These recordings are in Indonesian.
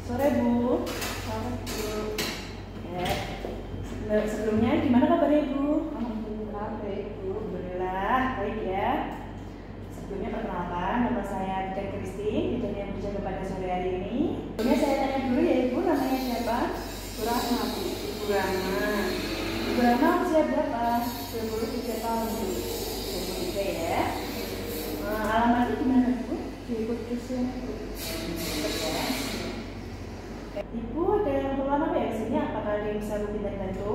Sore Bu. Sore Bu. Ya. Sebelumnya gimana kabarnya Bu? Alhamdulillah baik Bu. Alhamdulillah baik ya. Sebelumnya perkenalkan, nama saya Bidan Christine, bidan yang berjaga pada sore hari ini. Sebelumnya saya tanya dulu ya Ibu, namanya siapa? Bu Rahma Bu. Ibu Rahma. Ibu Rahma usia berapa? 23 tahun Bu. 23 ya. Alamatnya di mana Bu? Di Kudus ya Bu. Ibu ada yang keperluan apa ya di sini? Apakah ada yang bisa Bu Bidan bantu?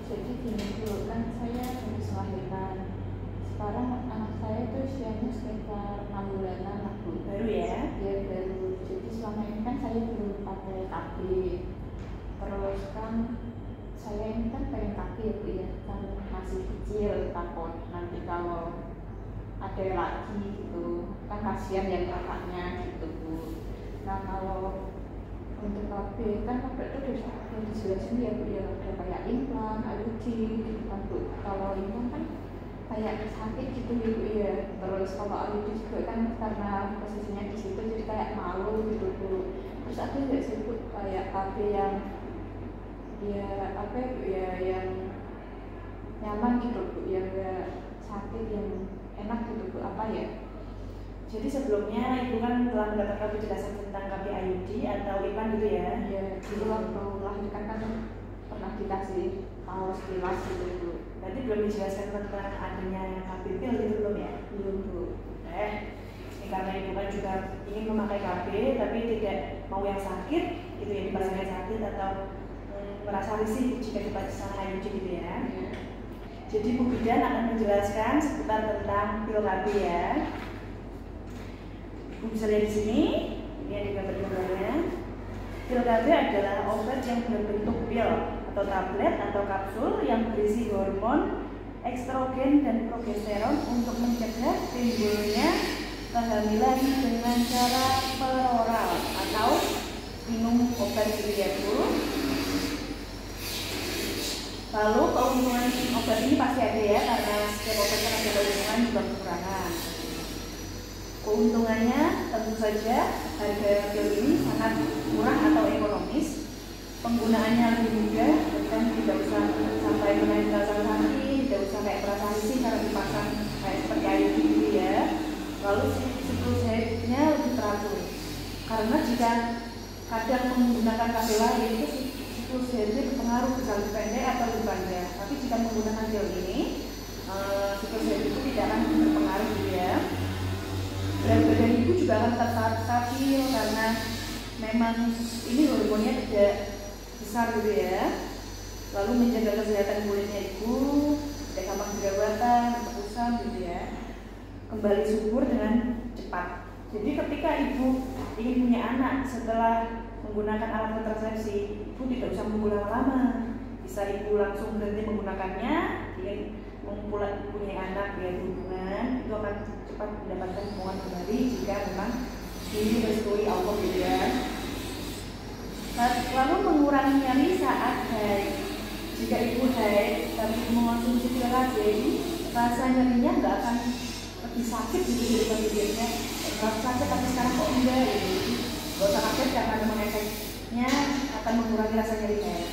Jadi gini Bu, kan saya habis melahirkan. Sekarang anak saya itu usianya sekitar 6 bulanan lah Bu. Baru ya? Ya baru. Jadi selama ini kan saya belum pakai KB. Terus kan saya ini kan pengen KB ya Bu ya, kan masih kecil, takut nanti kalau ada lagi gitu kan kasihan yang kakaknya gitu Bu. Nah kalau untuk KB kan waktu itu udah dijelasin ya Bu ya, ada kayak implan, IUD gitu kan Bu. Kalau implan kan kayak sakit gitu ya Bu ya. Terus kalau IUD juga kan karena posisinya di situ jadi kayak malu gitu Bu. Terus ada nggak sih Bu kayak KB yang ya apa ya Bu ya, yang nyaman gitu Bu, yang nggak sakit, yang enak gitu Bu, apa ya? Jadi sebelumnya Ibu kan telah mendapatkan penjelasan tentang KB IUD atau implan gitu ya? Iya, dulu waktu melahirkan kan pernah dikasih tahu sekilas gitu Bu. Berarti belum dijelaskan tentang adanya KB pil gitu belum ya? Belum Bu. Ini karena Ibu kan juga ingin memakai KB tapi tidak mau yang sakit gitu ya, dipasang yang sakit atau merasa risih jika dipasang IUD gitu ya? Iya. Jadi Bu Bidan akan menjelaskan seputar tentang pil KB ya. Ibu bisa lihat di sini, ini ada gambar-gambarnya. Pil KB adalah obat yang berbentuk pil atau tablet atau kapsul yang berisi hormon, estrogen dan progesteron untuk mencegah timbulnya kehamilan dengan cara peroral atau minum obat gitu ya Bu. Lalu keuntungan obat ini pasti ada ya, karena setiap obat kan ada keuntungan juga kekurangan. Keuntungannya tentu saja harga pil ini sangat murah atau ekonomis. Penggunaannya lebih mudah, bahkan tidak usah sampai menaik rasa sakit, tidak usah kayak perasa risih karena dipasang kayak seperti IUD gitu ya. Lalu siklus haidnya lebih teratur. Karena jika kadang menggunakan KB lain itu siklus haidnya berpengaruh bisa lebih pendek atau lebih panjang. Tapi jika menggunakan pil ini, siklus haid itu tidak akan berpengaruh gitu ya. Berat badan Ibu juga akan tetap stabil karena memang ini hormonnya tidak besar gitu ya. Lalu menjaga kesehatan kulitnya Ibu, tidak gampang jerawatan, kepusan gitu ya. Kembali subur dengan cepat. Jadi ketika Ibu ingin punya anak setelah menggunakan alat kontrasepsi, Ibu tidak usah menunggu lama-lama. Bisa Ibu langsung berhenti menggunakannya, ingin mempunyai anak dengan hubungan, itu akan cepat mendapatkan hubungan kembali jika memang ini merestui Allah gitu ya. Lalu mengurangi nyeri saat haid. Jika Ibu haid tapi mengonsumsi pil KB, rasa nyerinya nggak akan lebih sakit gitu dari biasanya. Rasa sakit tapi sekarang kok enggak gitu. Gak usah kaget karena memang efeknya akan mengurangi rasa nyeri haid.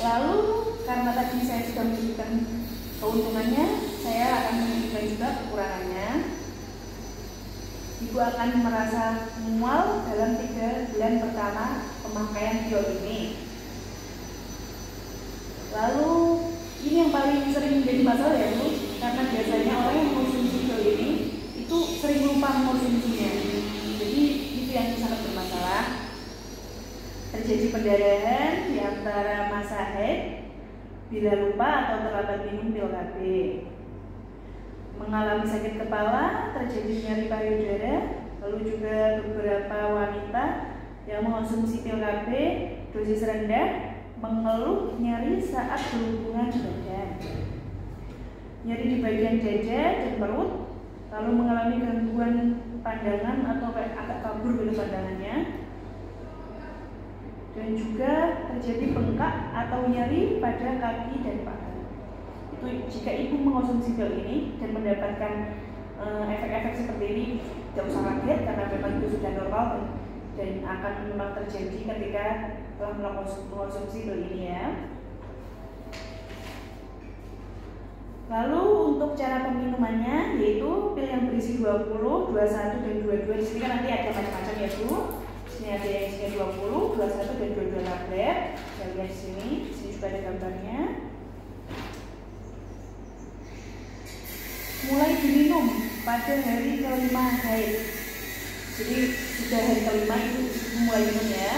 Lalu karena tadi saya sudah menyebutkan keuntungannya, saya akan menyebutkan juga kekurangannya. Ibu akan merasa mual dalam 3 bulan pertama pemakaian pil ini. Lalu ini yang paling sering menjadi masalah ya Bu, karena biasanya orang yang mengonsumsi pil ini itu sering lupa mengonsumsinya. Jadi itu yang sangat bermasalah. Terjadi pendarahan di antara masa haid bila lupa atau terlambat minum pil KB. Mengalami sakit kepala, terjadi nyeri payudara, lalu juga beberapa wanita yang mengonsumsi pil KB dosis rendah mengeluh nyeri saat berhubungan badan, nyeri di bagian dada dan perut, lalu mengalami gangguan pandangan atau kayak agak kabur gitu pandangannya. Dan juga terjadi bengkak atau nyeri pada kaki dan paha. Itu jika Ibu mengonsumsi pil ini dan mendapatkan efek-efek seperti ini, tidak usah kaget karena memang itu sudah awal dan akan memang terjadi ketika telah mengkonsumsi pil ini ya. Lalu untuk cara peminumannya yaitu pil yang berisi 20, 21 dan 22. Di sini kan nanti ada macam-macam ya Bu. Di sini ada yang isinya 20, 21 dan 22 tablet. Kita lihat di sini. Di sini juga ada gambarnya. Mulai diminum pada hari kelima haid. Jadi sudah hari kelima itu mulai minum ya.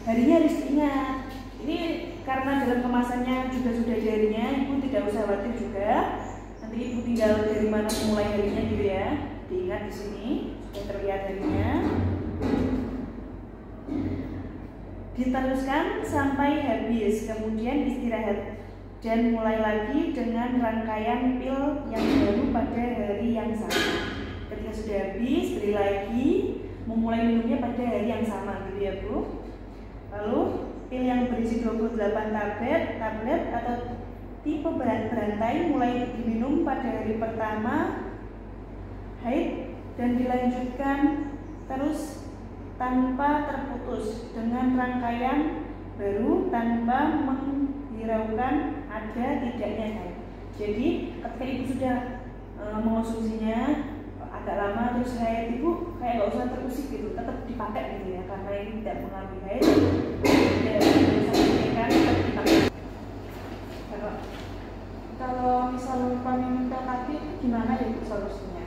Harinya harus diingat. Ini karena dalam kemasannya juga sudah ada harinya, Ibu tidak usah khawatir juga. Nanti Ibu tinggal dari mana memulai harinya gitu ya. Diingat di sini sudah terlihat harinya. Diteruskan sampai habis, kemudian istirahat dan mulai lagi dengan rangkaian pil yang baru pada hari yang sama. Ketika sudah habis, beri lagi, memulai minumnya pada hari yang sama gitu ya Bu. Lalu pil yang berisi 28 tablet atau tipe berantai mulai diminum pada hari pertama haid dan dilanjutkan terus tanpa terputus dengan rangkaian baru tanpa menghiraukan ada tidaknya haid. Jadi ketika Ibu sudah mengonsumsinya agak lama terus haid, Ibu kayak nggak usah terusik gitu, tetap dipakai gitu ya, karena ini tidak mengalami haid. Kalau misal lupa minum pil KB gimana ya Bu solusinya?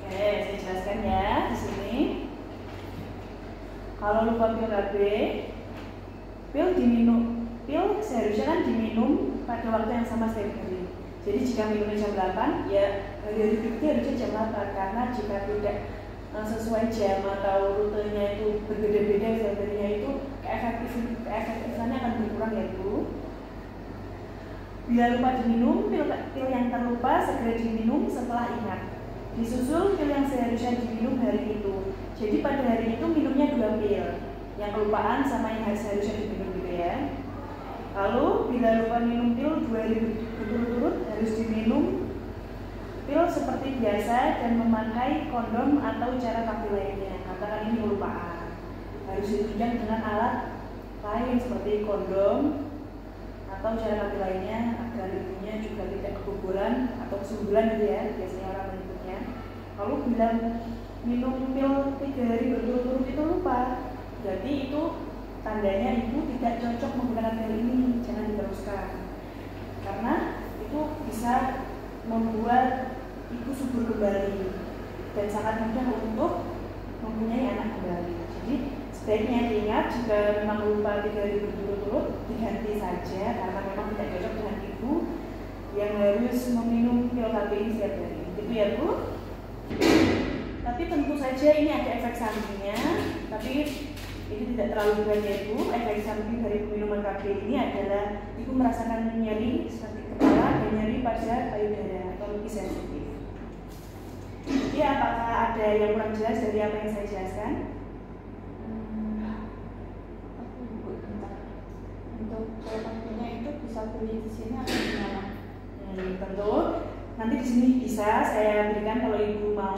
Oke, saya jelaskan ya di sini. Kalau lupa pil KB, pil seharusnya kan diminum pada waktu yang sama setiap hari. Jadi jika minumnya jam 8, ya hari-hari berikutnya harusnya jam 8, karena jika tidak sesuai jam atau rutenya itu berbeda-beda setiap harinya, itu keefektifannya akan berkurang ya Bu. Bila lupa diminum, pil yang terlupa segera diminum setelah ingat. Disusul pil yang seharusnya diminum hari itu. Jadi pada hari itu minumnya 2 pil, yang kelupaan sama yang seharusnya diminum gitu ya. Lalu bila lupa minum pil 2 hari berturut-turut, harus diminum pil seperti biasa dan memakai kondom atau cara KB lainnya. Katakan ini kelupaan, harus ditunjang dengan alat lain seperti kondom atau cara KB lainnya agar ibunya juga tidak kebobolan atau kesuburan gitu ya, biasanya orang menyebutnya. Lalu bila minum pil 3 hari berturut-turut itu lupa, berarti itu tandanya ibu tidak cocok menggunakan pil ini, jangan diteruskan, karena itu bisa membuat ibu subur kembali dan sangat mudah untuk mempunyai anak kembali. Jadi sebaiknya diingat, jika memang lupa 3 hari berturut-turut, diganti saja karena memang tidak cocok dengan ibu yang harus meminum pil KB ini setiap hari. Gitu ya Bu. Tapi tentu saja ini ada efek sampingnya, tapi ini tidak terlalu berat ya Bu. Efek samping dari minuman KB ini adalah ibu merasakan nyeri seperti kepala dan nyeri pada payudara atau lebih sensitif. Jadi apakah ada yang kurang jelas dari apa yang saya jelaskan? Untuk produknya itu bisa beli di sini atau gimana? Tentu nanti di sini bisa saya berikan kalau ibu mau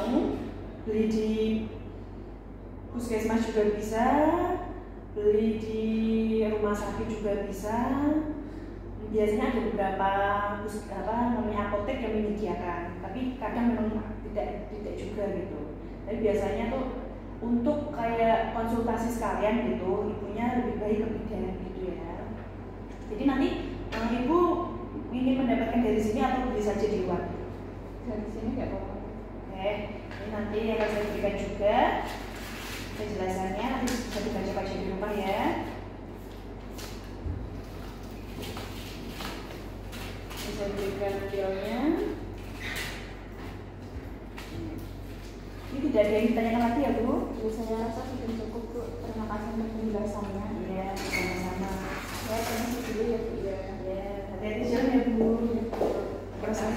beli di puskesmas juga bisa, beli di rumah sakit juga bisa. Biasanya ada beberapa apotek yang menyediakan, tapi kadang memang tidak juga gitu. Tapi biasanya tuh untuk kayak konsultasi sekalian gitu, ibunya lebih baik ke bidan gitu ya. Jadi nanti ibu ingin mendapatkan dari sini atau beli saja di luar? Dari sini nggak apa-apa. Oke, ini nanti akan saya berikan juga penjelasannya, nanti bisa dibaca-baca di rumah ya. Bisa berikan videonya. Ini tidak ada yang ditanyakan lagi ya Bu? Saya rasa sudah cukup Bu. Terima kasih untuk penjelasannya. Iya, sama-sama. Ya, terima kasih dulu ya Bu. Ya, hati-hati jalan ya Bu. Proses